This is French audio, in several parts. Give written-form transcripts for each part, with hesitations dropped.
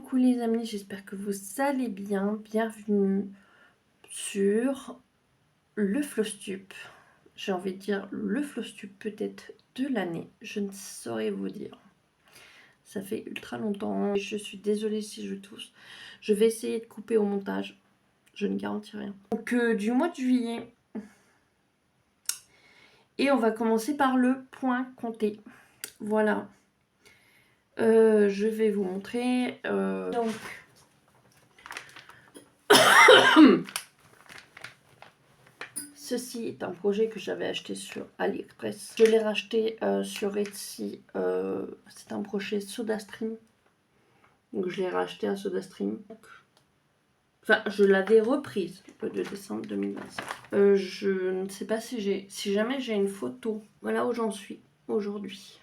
coucou les amis, j'espère que vous allez bien. Bienvenue sur le Flosstup. J'ai envie de dire le Flosstup peut-être de l'année, je ne saurais vous dire. Ça fait ultra longtemps, je suis désolée si je tousse. Je vais essayer de couper au montage, je ne garantis rien. Donc du mois de juillet. Et on va commencer par le point compté. Voilà. Je vais vous montrer. Donc... Ceci est un projet que j'avais acheté sur AliExpress. Je l'ai racheté sur Etsy. C'est un projet SodaStream. Donc je l'ai racheté à SodaStream. Enfin, je l'avais reprise le 2 décembre 2025. Je ne sais pas si jamais j'ai une photo. Voilà où j'en suis aujourd'hui.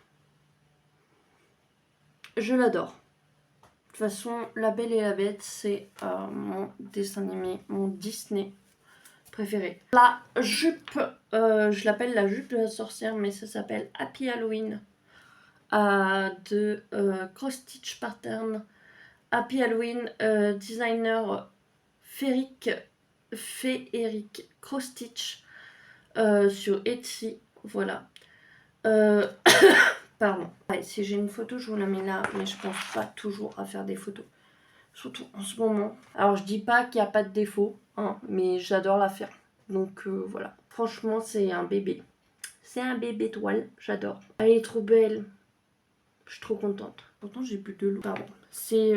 Je l'adore. De toute façon, La Belle et la Bête, c'est mon dessin animé, mon Disney préféré. La jupe, je l'appelle la jupe de la sorcière, mais ça s'appelle Happy Halloween de Cross Stitch Pattern. Happy Halloween, designer Féeric Cross Stitch sur Etsy. Voilà. Pardon. Ouais, si j'ai une photo, je vous la mets là, mais je pense pas toujours à faire des photos. Surtout en ce moment. Alors je dis pas qu'il n'y a pas de défaut, hein, mais j'adore la faire. Donc voilà. Franchement, c'est un bébé. C'est un bébé toile, j'adore. Elle est trop belle. Je suis trop contente. Pourtant, j'ai plus de l'eau. Pardon. C'est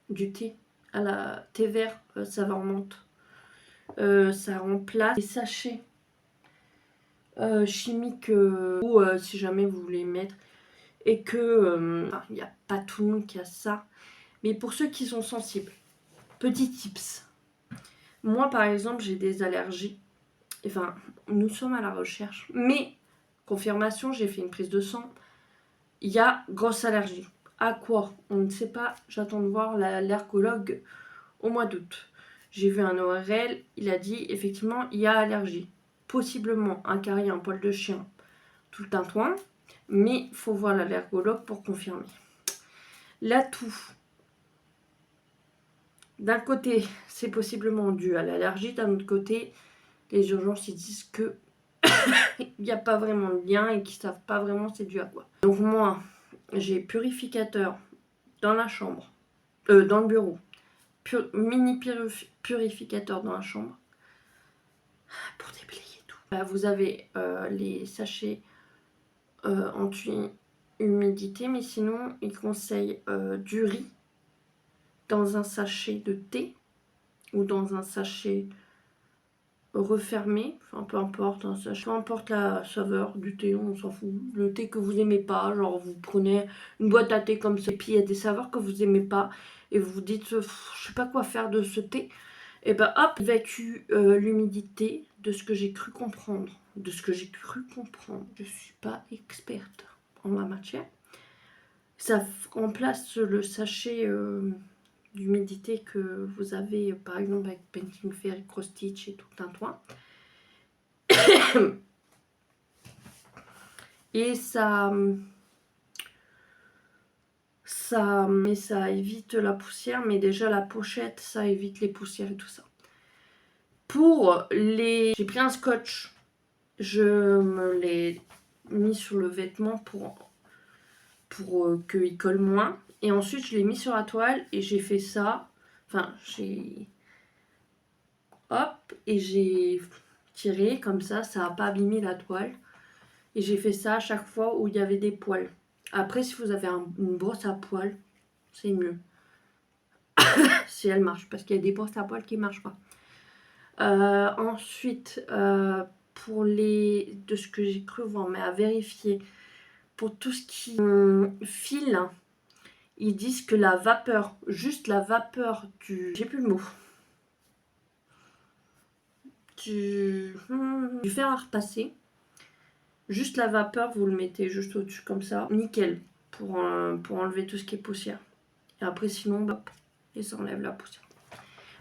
du thé à la thé vert saveur menthe. Ça remplace les sachets chimiques ou si jamais vous voulez mettre. Et que il n'y a pas tout le monde qui a ça. Mais pour ceux qui sont sensibles, petit tips. Moi, par exemple, j'ai des allergies. Enfin, nous sommes à la recherche. Mais, confirmation, j'ai fait une prise de sang. Il y a grosse allergie. À quoi? On ne sait pas. J'attends de voir l'allergologue au mois d'août. J'ai vu un ORL. Il a dit, effectivement, il y a allergie. Possiblement un carie, un poil de chien, tout le tintouin. Mais il faut voir l'allergologue pour confirmer. L'atout. D'un côté, c'est possiblement dû à l'allergie. D'un autre côté, les urgences, ils disent que il n'y a pas vraiment de lien et qu'ils ne savent pas vraiment c'est dû à quoi. Donc moi, j'ai purificateur dans la chambre, dans le bureau. Mini purificateur dans la chambre. Pour déblayer tout. Vous avez les sachets anti-humidité, mais sinon, ils conseillent du riz dans un sachet de thé ou dans un sachet refermé, enfin peu importe, hein, peu importe la saveur du thé, on s'en fout. Le thé que vous aimez pas, genre vous prenez une boîte à thé comme ça, et puis il y a des saveurs que vous aimez pas, et vous vous dites, je sais pas quoi faire de ce thé, et ben hop, évacue l'humidité de ce que j'ai cru comprendre. De ce que j'ai cru comprendre. Je suis pas experte en la matière. Ça remplace le sachet d'humidité que vous avez par exemple avec Painting Fairy, Cross Stitch et tout un toit. Et ça évite la poussière, mais déjà la pochette, ça évite les poussières et tout ça. Pour les... J'ai pris un scotch, je me l'ai mis sur le vêtement pour qu'il colle moins. Et ensuite, je l'ai mis sur la toile et j'ai fait ça. Enfin, j'ai... Hop, et j'ai tiré comme ça n'a pas abîmé la toile. Et j'ai fait ça à chaque fois où il y avait des poils. Après, si vous avez une brosse à poils, c'est mieux. Si elle marche, parce qu'il y a des brosses à poils qui ne marchent pas. Ensuite, pour les... de ce que j'ai cru voir, mais à vérifier, pour tout ce qui file, ils disent que la vapeur, juste la vapeur du... J'ai plus le mot. Du fer à repasser. Juste la vapeur, vous le mettez juste au-dessus comme ça. Nickel. Pour enlever tout ce qui est poussière. Et après, sinon, hop, et ça enlève la poussière.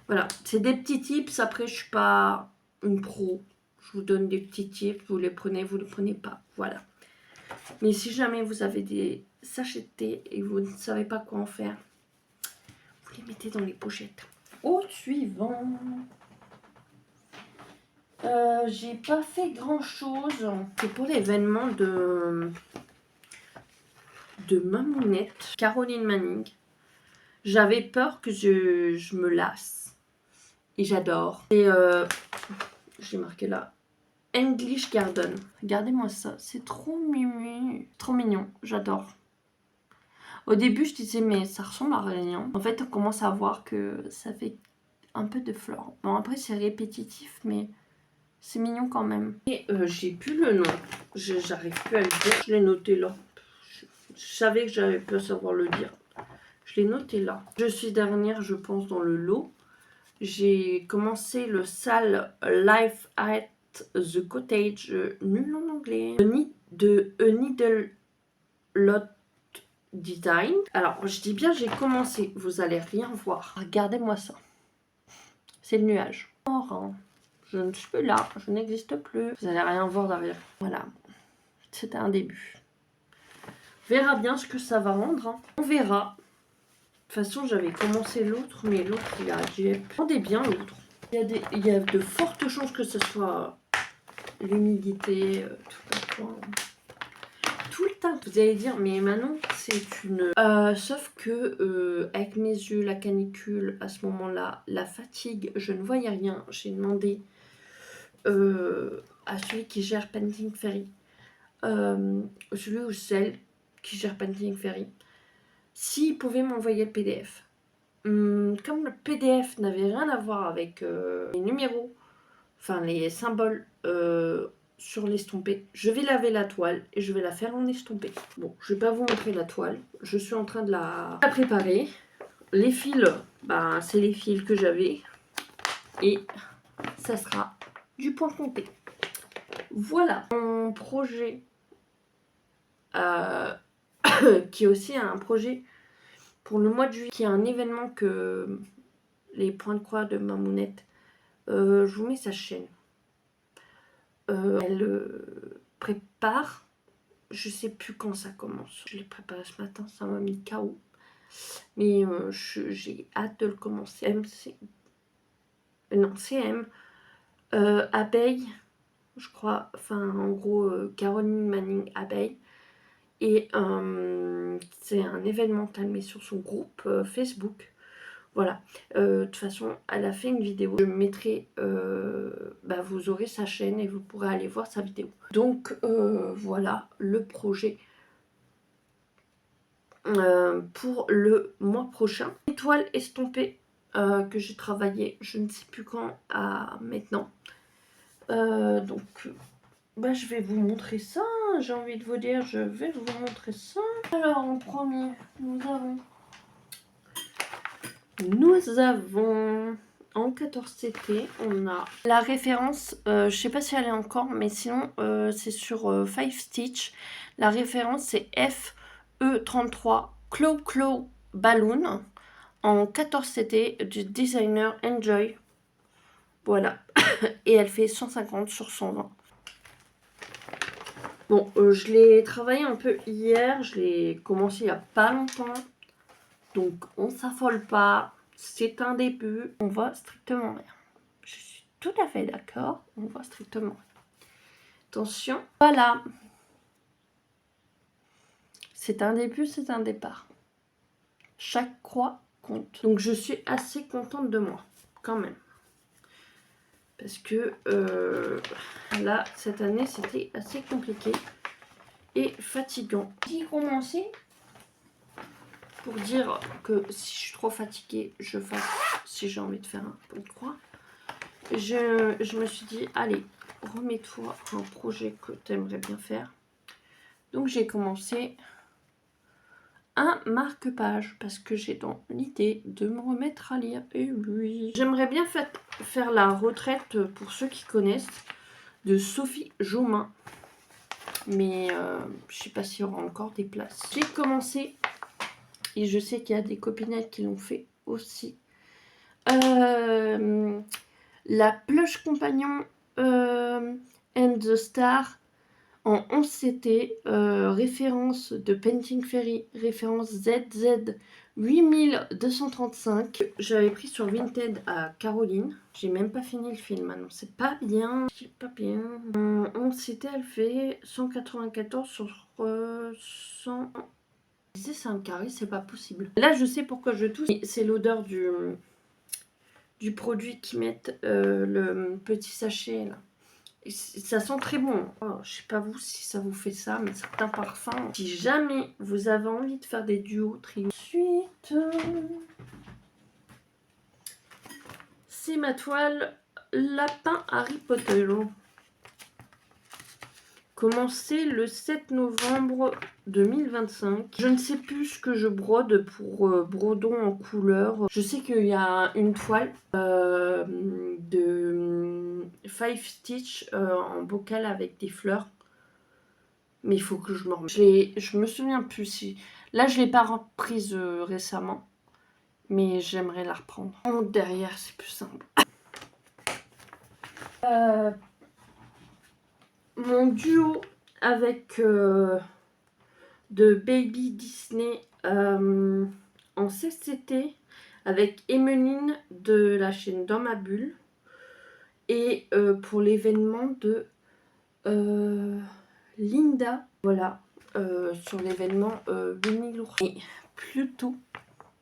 Voilà. C'est des petits tips. Après, je suis pas une pro. Je vous donne des petits tips. Vous les prenez, vous les prenez pas. Voilà. Mais si jamais vous avez des sachets de thé et vous ne savez pas quoi en faire, vous les mettez dans les pochettes. Au suivant. J'ai pas fait grand chose. C'est pour l'événement de Mamounette, Caroline Manning. J'avais peur que je me lasse. Et j'adore. Et j'ai marqué là. English Garden. Regardez-moi ça. C'est trop mimi. Trop mignon. J'adore. Au début, je disais, mais ça ressemble à rien. En fait, on commence à voir que ça fait un peu de fleurs. Bon, après, c'est répétitif, mais c'est mignon quand même. Et j'ai plus le nom. J'arrive plus à le dire. Je l'ai noté là. Je savais que j'avais pu savoir le dire. Je l'ai noté là. Je suis dernière, je pense, dans le lot. J'ai commencé le sale Life at the Cottage, nul en anglais, de A Needle Lot Design. Alors, je dis bien j'ai commencé, vous allez rien voir. Regardez-moi ça. C'est le nuage. Or, hein. Je ne suis plus là, je n'existe plus. Vous allez rien voir derrière. Voilà, c'était un début. On verra bien ce que ça va rendre. Hein. On verra. De toute façon, j'avais commencé l'autre, mais l'autre, j'ai rendez bien l'autre. Il y a de fortes chances que ce soit l'humidité, tout le temps. Vous allez dire, mais Manon, c'est une... sauf que, avec mes yeux, la canicule, à ce moment-là, la fatigue, je ne voyais rien. J'ai demandé à celui qui gère Painting Ferry, celui ou celle qui gère Painting Ferry, s'il pouvait m'envoyer le PDF. Comme le PDF n'avait rien à voir avec les numéros, enfin les symboles sur l'estompé, je vais laver la toile et je vais la faire en estompé. Bon, je vais pas vous montrer la toile, je suis en train de la préparer. Les fils, bah, c'est les fils que j'avais et ça sera du point compté. Voilà, mon projet qui est aussi un projet pour le mois de juillet, qui est un événement que les points de croix de Mamounette, je vous mets sa chaîne. Elle prépare, je sais plus quand ça commence. Je l'ai préparé ce matin, ça m'a mis KO. Mais j'ai hâte de le commencer. CM. Abeille, je crois. Enfin, en gros, Caroline Manning Abeille. Et c'est un événement qu'elle met sur son groupe Facebook. Voilà, de toute façon, elle a fait une vidéo. Je mettrai, vous aurez sa chaîne et vous pourrez aller voir sa vidéo. Donc, voilà le projet pour le mois prochain. Étoile estompée que j'ai travaillé, je ne sais plus quand, à maintenant. Donc, je vais vous montrer ça. J'ai envie de vous dire, je vais vous montrer ça. Alors, en premier, nous avons en 14CT, on a la référence, je sais pas si elle est encore, mais sinon c'est sur 5 Stitch. La référence c'est FE33 Claw Balloon en 14CT du designer Enjoy. Voilà, et elle fait 150 sur 120. Bon, je l'ai travaillé un peu hier, je l'ai commencé il y a pas longtemps. Donc, on s'affole pas. C'est un début. On voit strictement rien. Je suis tout à fait d'accord. On voit strictement rien. Attention. Voilà. C'est un début, c'est un départ. Chaque croix compte. Donc, je suis assez contente de moi. Quand même. Parce que là, cette année, c'était assez compliqué. Et fatigant. J'ai commencé pour dire que si je suis trop fatiguée, je fasse, si j'ai envie de faire un point de croix. Je me suis dit, allez, remets-toi un projet que tu aimerais bien faire. Donc j'ai commencé un marque-page parce que j'ai dans l'idée de me remettre à lire. Et oui, j'aimerais bien faire la retraite, pour ceux qui connaissent, de Sophie Jaumin. Mais je sais pas s'il y aura encore des places. J'ai commencé... Et je sais qu'il y a des copinettes qui l'ont fait aussi. La Plush Compagnon and the Star en 11CT, référence de Painting Ferry, référence ZZ 8235. J'avais pris sur Vinted à Caroline. J'ai même pas fini le film. Non, c'est pas bien. C'est pas bien. On s'était, elle fait 194 sur 100. C'est un carré, c'est pas possible. Là, je sais pourquoi je tousse. C'est l'odeur du produit qu'ils mettent, le petit sachet là. Et ça sent très bon. Oh, je sais pas vous si ça vous fait ça, mais certains parfums. Si jamais vous avez envie de faire des duos trio. Ensuite, c'est ma toile Lapin Harry Potter. Commencé le 7 novembre 2025. Je ne sais plus ce que je brode pour brodon en couleur. Je sais qu'il y a une toile de Five Stitch en bocal avec des fleurs. Mais il faut que je me remette. Je me souviens plus si... Là, je ne l'ai pas reprise récemment. Mais j'aimerais la reprendre. Derrière, c'est plus simple. Mon duo avec de Baby Disney en CCT avec Emeline de la chaîne Dans ma bulle et pour l'événement de Linda, voilà, sur l'événement Winnie l'ours. Et plutôt,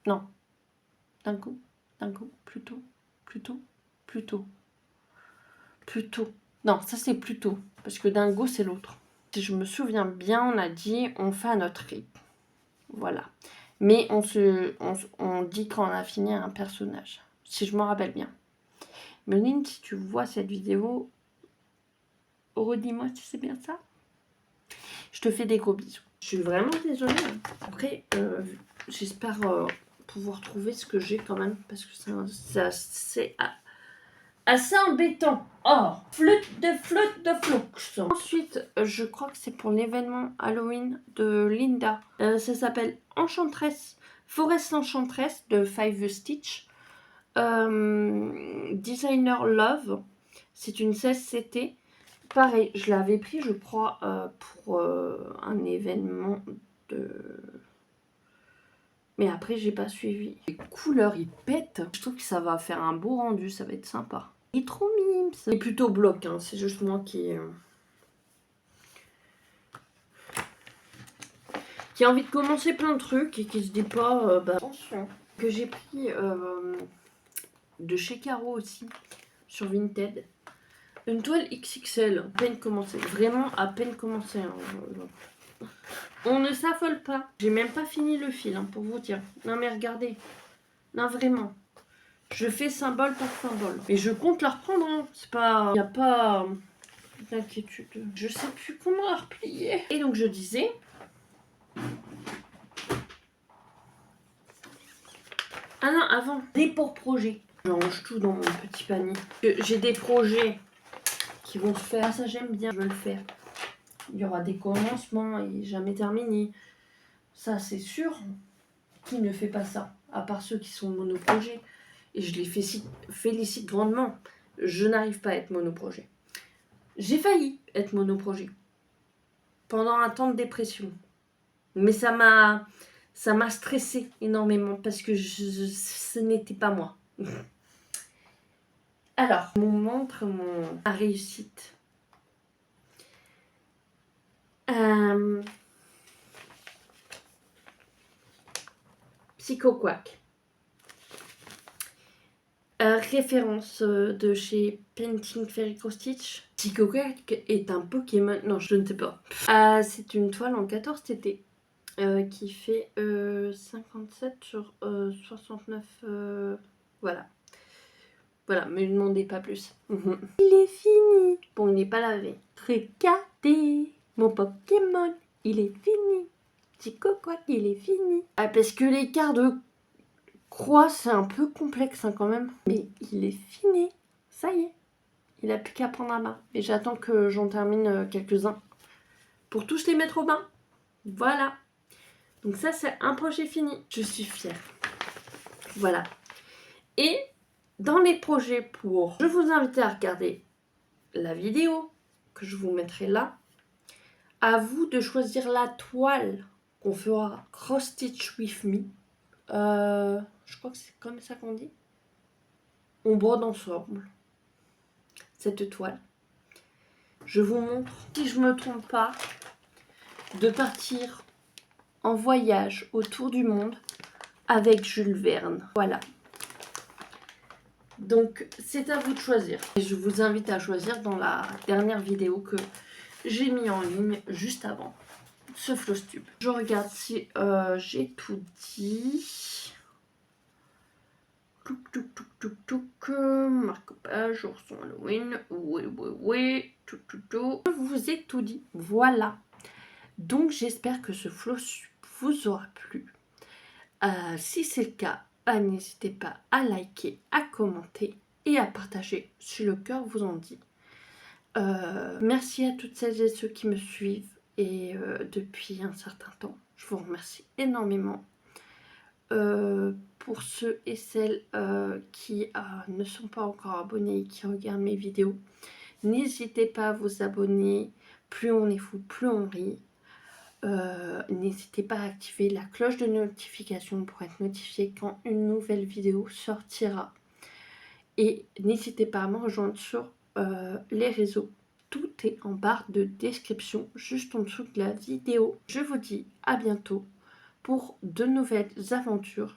non, Dingo, plutôt. Non, ça c'est plutôt, parce que Dingo c'est l'autre. Si je me souviens bien, on a dit on fait à notre rythme. Voilà. Mais on dit quand on a fini un personnage. Si je me rappelle bien. Meline, si tu vois cette vidéo, redis-moi si c'est bien ça. Je te fais des gros bisous. Je suis vraiment désolée. Après, j'espère pouvoir trouver ce que j'ai quand même. Parce que c'est assez embêtant. Oh, flûte de flux. Ensuite, je crois que c'est pour l'événement Halloween de Linda. Ça s'appelle Enchantress, Forest Enchantress de Five Stitch. Designer Love. C'est une 16CT. Pareil, je l'avais pris, je crois, pour un événement de... Mais après, j'ai pas suivi. Les couleurs, ils pètent. Je trouve que ça va faire un beau rendu, ça va être sympa. Il est trop mime. C'est plutôt bloc, hein. C'est juste moi qui a envie de commencer plein de trucs et qui se dit pas, attention. Que j'ai pris de chez Caro aussi, sur Vinted. Une toile XXL, à peine commencé, vraiment à peine commencé. Hein. On ne s'affole pas. J'ai même pas fini le fil, hein, pour vous dire. Non mais regardez. Non vraiment. Je fais symbole par symbole. Et je compte la reprendre. Hein. C'est pas... Il n'y a pas d'inquiétude. Je sais plus comment la replier. Et donc je disais... Ah non, avant. Des pour projets. Je range tout dans mon petit panier. J'ai des projets qui vont se faire. Ah, ça j'aime bien. Je veux le faire. Il y aura des commencements et jamais terminé. Ça c'est sûr. Qui ne fait pas ça? À part ceux qui sont monoprojets. Et je les félicite grandement. Je n'arrive pas à être monoprojet. J'ai failli être monoprojet. Pendant un temps de dépression. Mais ça m'a stressé énormément parce que ce n'était pas moi. Alors, on montre ma réussite. Psycho Quack. Référence de chez Painting Fairy Stitch. Psycho Quack est un Pokémon. Non, je ne sais pas. C'est une toile en 14 TT. Qui fait 57 sur 69. Voilà. Voilà, mais ne demandez pas plus. Il est fini. Bon, il n'est pas lavé. Regardez, mon Pokémon, il est fini. Psycho Quack, il est fini. Ah, parce que l'écart de croix, c'est un peu complexe hein, quand même. Mais il est fini. Ça y est. Il n'a plus qu'à prendre la main. Et j'attends que j'en termine quelques-uns. Pour tous les mettre au bain. Voilà. Donc ça, c'est un projet fini. Je suis fière. Voilà. Et dans les projets pour... Je vous invite à regarder la vidéo que je vous mettrai là. À vous de choisir la toile qu'on fera cross stitch with me. Je crois que c'est comme ça qu'on dit. On brode ensemble cette toile. Je vous montre, si je me trompe pas, de partir en voyage autour du monde avec Jules Verne. Voilà. Donc, c'est à vous de choisir. Et je vous invite à choisir dans la dernière vidéo que j'ai mis en ligne juste avant ce Flosstube. Je regarde si j'ai tout dit. Touc, touc, touc, touc, touc. Marque-page, ourson Halloween. Oui. Touc, touc, touc. Je vous ai tout dit. Voilà. Donc, j'espère que ce Flosstube vous aura plu. Si c'est le cas, n'hésitez pas à liker, à commenter et à partager si le cœur vous en dit. Merci à toutes celles et ceux qui me suivent et depuis un certain temps. Je vous remercie énormément. Pour ceux et celles qui ne sont pas encore abonnés et qui regardent mes vidéos, n'hésitez pas à vous abonner. Plus on est fou, plus on rit. N'hésitez pas à activer la cloche de notification pour être notifié quand une nouvelle vidéo sortira. Et n'hésitez pas à me rejoindre sur les réseaux. Tout est en barre de description juste en dessous de la vidéo. Je vous dis à bientôt pour de nouvelles aventures.